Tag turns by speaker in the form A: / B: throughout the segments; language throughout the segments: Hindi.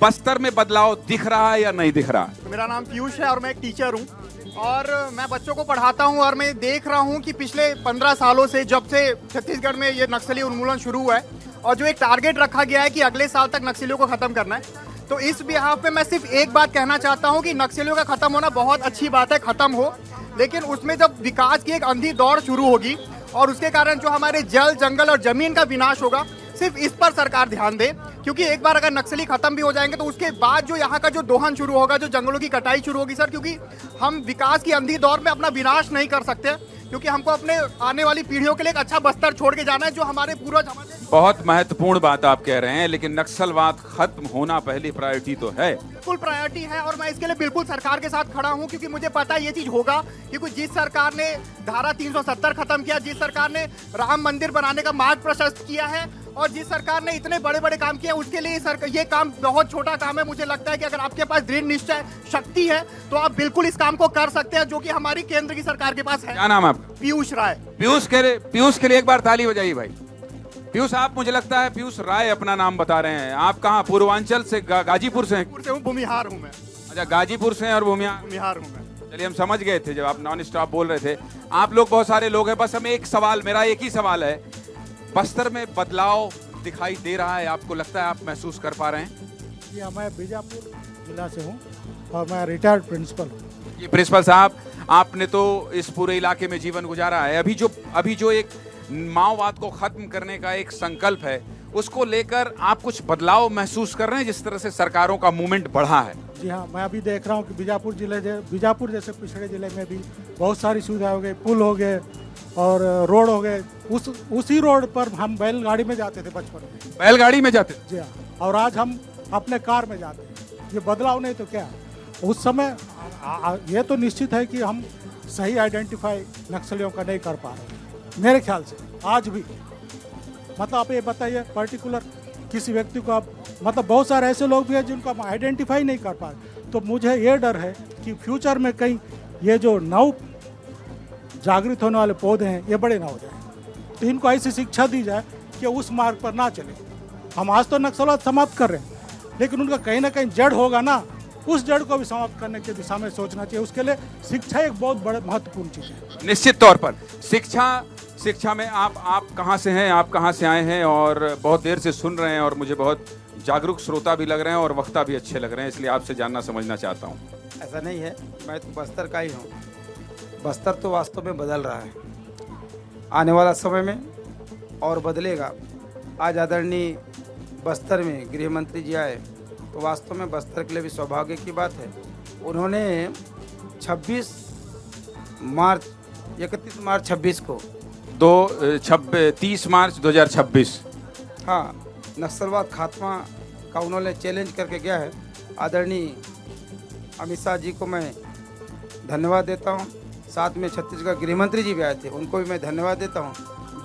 A: बस्तर में बदलाव दिख रहा है या नहीं दिख रहा?
B: मेरा नाम पीयूष है और मैं एक टीचर हूँ और मैं बच्चों को पढ़ाता हूँ और मैं देख रहा हूँ कि पिछले 15 सालों से जब से छत्तीसगढ़ में ये नक्सली उन्मूलन शुरू हुआ है और जो एक टारगेट रखा गया है कि अगले साल तक नक्सलियों को खत्म करना है, तो इस बिहाफ पे मैं सिर्फ एक बात कहना चाहता हूँ कि नक्सलियों का खत्म होना बहुत अच्छी बात है, खत्म हो, लेकिन उसमें जब विकास की एक अंधी दौड़ शुरू होगी और उसके कारण जो हमारे जल जंगल और जमीन का विनाश होगा, सिर्फ इस पर सरकार ध्यान दे। क्योंकि एक बार अगर नक्सली खत्म भी हो जाएंगे तो उसके बाद जो यहाँ का जो दोहन शुरू होगा, जो जंगलों की कटाई शुरू होगी सर, क्योंकि हम विकास की अंधी दौर में अपना विनाश नहीं कर सकते, क्योंकि हमको अपने आने वाली पीढ़ियों के लिए एक अच्छा बस्तर छोड़ के जाना है जो हमारे पूर्वज हमारे।
A: बहुत महत्वपूर्ण बात आप कह रहे हैं, लेकिन नक्सलवाद खत्म होना पहली प्रायोरिटी तो है।
B: बिल्कुल प्रायोरिटी है और मैं इसके लिए बिल्कुल सरकार के साथ खड़ा हूं, क्योंकि मुझे पता है ये चीज होगा। क्योंकि जिस सरकार ने धारा 370 खत्म किया, जिस सरकार ने राम मंदिर बनाने का मार्ग प्रशस्त किया है और जिस सरकार ने इतने बड़े बड़े काम किए, उसके लिए ये काम बहुत छोटा काम है। मुझे लगता है कि अगर आपके पास दृढ़ निश्चय शक्ति है तो आप बिल्कुल इस काम को कर सकते हैं, जो कि हमारी केंद्र की सरकार के पास है।
A: क्या नाम है आपका?
B: पीयूष राय।
A: पीयूष के लिए एक बार ताली बजाइए भाई। पीयूष, आप मुझे लगता है पीयूष राय अपना नाम बता रहे हैं। आप कहाँ, पूर्वांचल से, गाजीपुर से हैं?
B: से हूँ, भूमिहार हूँ मैं।
A: अच्छा, गाजीपुर से हैं और
B: भूमिहार हूँ मैं।
A: चलिए, हम समझ गए थे जब आप नॉन स्टॉप बोल रहे थे। आप लोग बहुत सारे लोग हैं, बस हमें एक सवाल, मेरा एक ही सवाल है, बस्तर में बदलाव दिखाई दे रहा है? आपको लगता है, आप महसूस कर पा रहे हैं?
C: जी हाँ, मैं बीजापुर जिला से हूँ और मैं रिटायर्ड प्रिंसिपल हूँ।
A: ये प्रिंसिपल साहब, आपने तो इस पूरे इलाके में जीवन गुजारा है। अभी जो एक माओवाद को खत्म करने का एक संकल्प है, उसको लेकर आप कुछ बदलाव महसूस कर रहे हैं, जिस तरह से सरकारों का मूवमेंट बढ़ा है?
C: जी हाँ, मैं अभी देख रहा हूँ कि बीजापुर जैसे पिछड़े जिले में भी बहुत सारी सुविधा हो गई, पुल हो गए और रोड हो गए। उसी रोड पर हम बैलगाड़ी में जाते थे बचपन में।
A: बैलगाड़ी में जाते?
C: जी हाँ, और आज हम अपने कार में जाते हैं। ये बदलाव नहीं तो क्या? उस समय ये तो निश्चित है कि हम सही आइडेंटिफाई नक्सलियों का नहीं कर पा रहे मेरे ख्याल से आज भी। मतलब आप ये बताइए पर्टिकुलर किसी व्यक्ति को आप, मतलब बहुत सारे ऐसे लोग भी हैं जिनको आप आइडेंटिफाई नहीं कर पा रहे। तो मुझे ये डर है कि फ्यूचर में कहीं ये जो नव जागृत होने वाले पौधे हैं ये बड़े ना हो जाए, तो इनको ऐसी शिक्षा दी जाए कि उस मार्ग पर ना चले। हम आज तो नक्सलवाद समाप्त कर रहे हैं, लेकिन उनका कहीं ना कहीं जड़ होगा ना, उस जड़ को भी समाप्त करने की दिशा में सोचना चाहिए। उसके लिए शिक्षा एक बहुत बड़े महत्वपूर्ण चीज़ है।
A: निश्चित तौर पर शिक्षा में आप कहाँ से हैं, आप कहाँ से आए हैं? और बहुत देर से सुन रहे हैं और मुझे बहुत जागरूक श्रोता भी लग रहे हैं और वक्ता भी अच्छे लग रहे हैं, इसलिए आपसे जानना समझना चाहता हूँ।
D: ऐसा नहीं है, मैं तो बस्तर का ही हूँ। बस्तर तो वास्तव में बदल रहा है, आने वाला समय में और बदलेगा। आज आदरणीय बस्तर में गृह मंत्री जी आए तो वास्तव में बस्तर के लिए भी सौभाग्य की बात है। उन्होंने 31 मार्च 26 को
A: 30 मार्च 2026,
D: हाँ, नक्सलवाद खात्मा का उन्होंने चैलेंज करके गया है। आदरणीय अमित शाह जी को मैं धन्यवाद देता हूँ। साथ में छत्तीसगढ़ गृह मंत्री जी भी आए थे, उनको भी मैं धन्यवाद देता हूँ,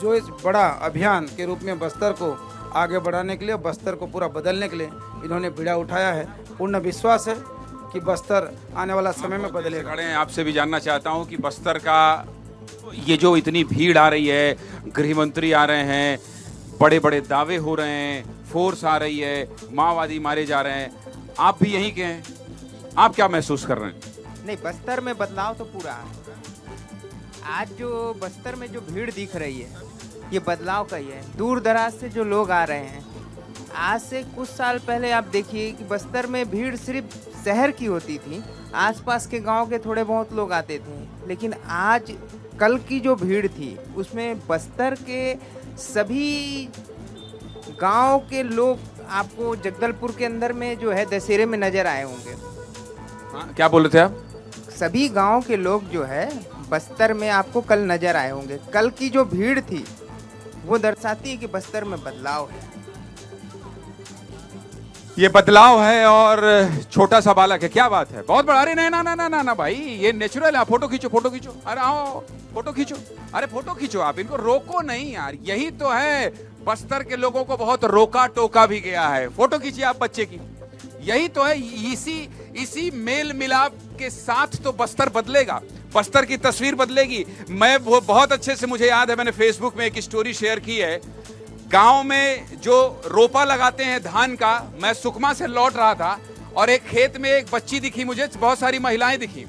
D: जो इस बड़ा अभियान के रूप में बस्तर को आगे बढ़ाने के लिए, बस्तर को पूरा बदलने के लिए इन्होंने बीड़ा उठाया है। पूर्ण विश्वास है कि बस्तर आने वाला समय में बदलेगा।
A: खड़े हैं, आपसे भी जानना चाहता हूँ कि बस्तर का ये जो इतनी भीड़ आ रही है, गृह मंत्री आ रहे हैं, बड़े बड़े दावे हो रहे हैं, फोर्स आ रही है, माओवादी मारे जा रहे हैं, आप भी यहीं के हैं, आप क्या महसूस कर रहे हैं?
E: नहीं, बस्तर में बदलाव तो पूरा है। आज जो बस्तर में जो भीड़ दिख रही है ये बदलाव का ही है। दूर दराज से जो लोग आ रहे हैं, आज से कुछ साल पहले आप देखिए कि बस्तर में भीड़ सिर्फ शहर की होती थी, आसपास के गांव के थोड़े बहुत लोग आते थे, लेकिन आज कल की जो भीड़ थी उसमें बस्तर के सभी गांव के लोग आपको जगदलपुर के अंदर में जो है दशहरे में नजर आए होंगे।
A: हाँ, क्या बोल रहे थे आप?
E: सभी गांव के लोग जो है बस्तर में आपको कल नजर आए होंगे। कल की जो भीड़ थी वो दर्शाती है कि बस्तर में बदलाव है।
A: ये बदलाव है और छोटा सा बालक है, क्या बात है, बहुत बड़ा। अरे नहीं, ना ना ना ना ना भाई, ये नेचुरल है। फोटो खींचो, फोटो खींचो, अरे आओ फोटो खींचो, अरे फोटो खींचो, आप इनको रोको नहीं यार। यही तो है, बस्तर के लोगों को बहुत रोका टोका भी गया है। फोटो खींचिए आप बच्चे की, यही तो है। इसी मेल मिलाप के साथ तो बस्तर बदलेगा, बस्तर की तस्वीर बदलेगी। मैं वो बहुत अच्छे से मुझे याद है, मैंने फेसबुक में एक स्टोरी शेयर की है। गांव में जो रोपा लगाते हैं धान का, मैं सुकमा से लौट रहा था और एक खेत में एक बच्ची दिखी मुझे, बहुत सारी महिलाएं दिखी।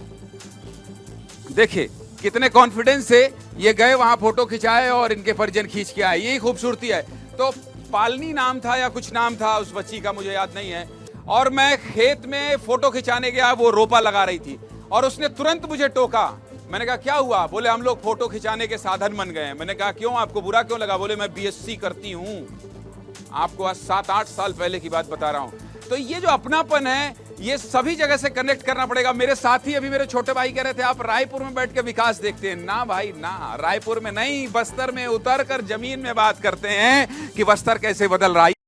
A: देखिए कितने कॉन्फिडेंस से ये गए वहां, फोटो खिंचाए और इनके परिजन खींच के आए। यही खूबसूरती है। तो पालनी नाम था या कुछ नाम था उस बच्ची का, मुझे याद नहीं है। और मैं खेत में फोटो खिंचाने गया, वो रोपा लगा रही थी और उसने तुरंत मुझे टोका। मैंने कहा क्या हुआ? बोले हम लोग फोटो खिंचाने के साधन बन गए हैं। मैंने कहा क्यों, आपको बुरा क्यों लगा? बोले मैं बीएससी करती हूँ। आपको आज 7-8 साल पहले की बात बता रहा हूँ। तो ये जो अपनापन है, ये सभी जगह से कनेक्ट करना पड़ेगा। मेरे साथी अभी मेरे छोटे भाई कह रहे थे आप रायपुर में बैठ के विकास देखते हैं। ना भाई ना, रायपुर में नहीं, बस्तर में उतर कर जमीन में बात करते हैं कि बस्तर कैसे बदल रहा है।